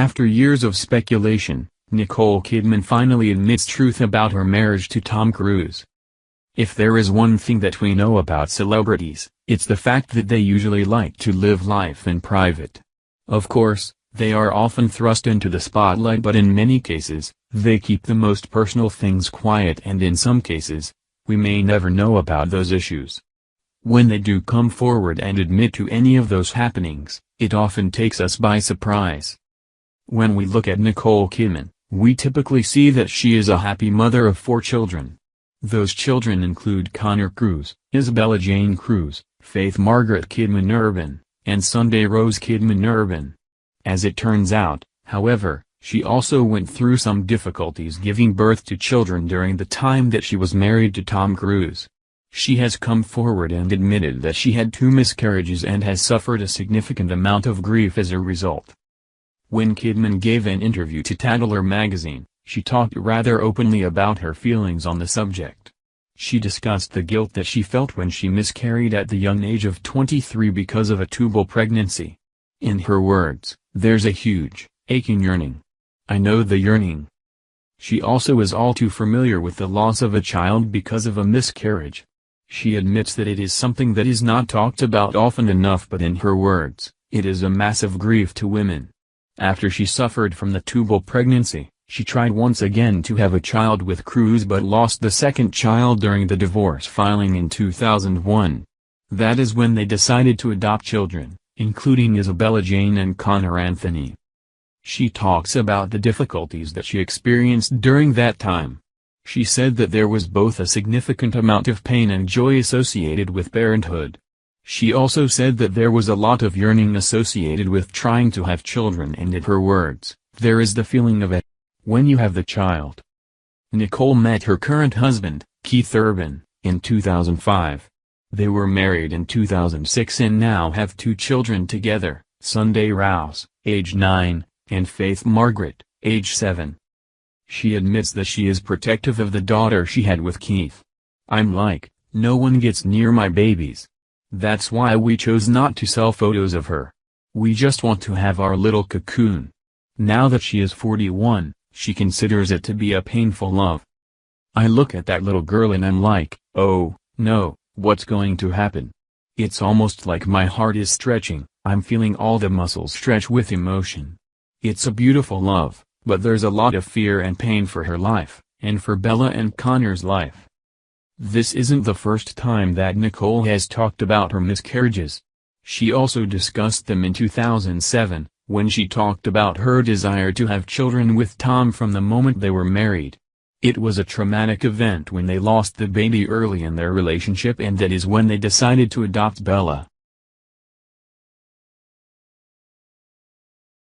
After years of speculation, Nicole Kidman finally admits truth about her marriage to Tom Cruise. If there is one thing that we know about celebrities, it's the fact that they usually like to live life in private. Of course, they are often thrust into the spotlight, but in many cases, they keep the most personal things quiet, and in some cases, we may never know about those issues. When they do come forward and admit to any of those happenings, it often takes us by surprise. When we look at Nicole Kidman, we typically see that she is a happy mother of 4 children. Those children include Connor Cruise, Isabella Jane Cruise, Faith Margaret Kidman Urban, and Sunday Rose Kidman Urban. As it turns out, however, she also went through some difficulties giving birth to children during the time that she was married to Tom Cruise. She has come forward and admitted that she had 2 miscarriages and has suffered a significant amount of grief as a result. When Kidman gave an interview to Tatler magazine, she talked rather openly about her feelings on the subject. She discussed the guilt that she felt when she miscarried at the young age of 23 because of a tubal pregnancy. In her words, "There's a huge, aching yearning. I know the yearning." She also is all too familiar with the loss of a child because of a miscarriage. She admits that it is something that is not talked about often enough, but in her words, it is a massive grief to women. After she suffered from the tubal pregnancy, she tried once again to have a child with Cruise but lost the second child during the divorce filing in 2001. That is when they decided to adopt children, including Isabella Jane and Connor Anthony. She talks about the difficulties that she experienced during that time. She said that there was both a significant amount of pain and joy associated with parenthood. She also said that there was a lot of yearning associated with trying to have children, and in her words, there is the feeling of it when you have the child. Nicole met her current husband, Keith Urban, in 2005. They were married in 2006 and now have 2 children together, Sunday Rouse, age 9, and Faith Margaret, age 7. She admits that she is protective of the daughter she had with Keith. "I'm like, no one gets near my babies. That's why we chose not to sell photos of her. We just want to have our little cocoon." Now that she is 41, she considers it to be a painful love. "I look at that little girl and I'm like, oh, no, what's going to happen? It's almost like my heart is stretching, I'm feeling all the muscles stretch with emotion. It's a beautiful love, but there's a lot of fear and pain for her life, and for Bella and Connor's life." This isn't the first time that Nicole has talked about her miscarriages. She also discussed them in 2007, when she talked about her desire to have children with Tom from the moment they were married. It was a traumatic event when they lost the baby early in their relationship, and that is when they decided to adopt Bella.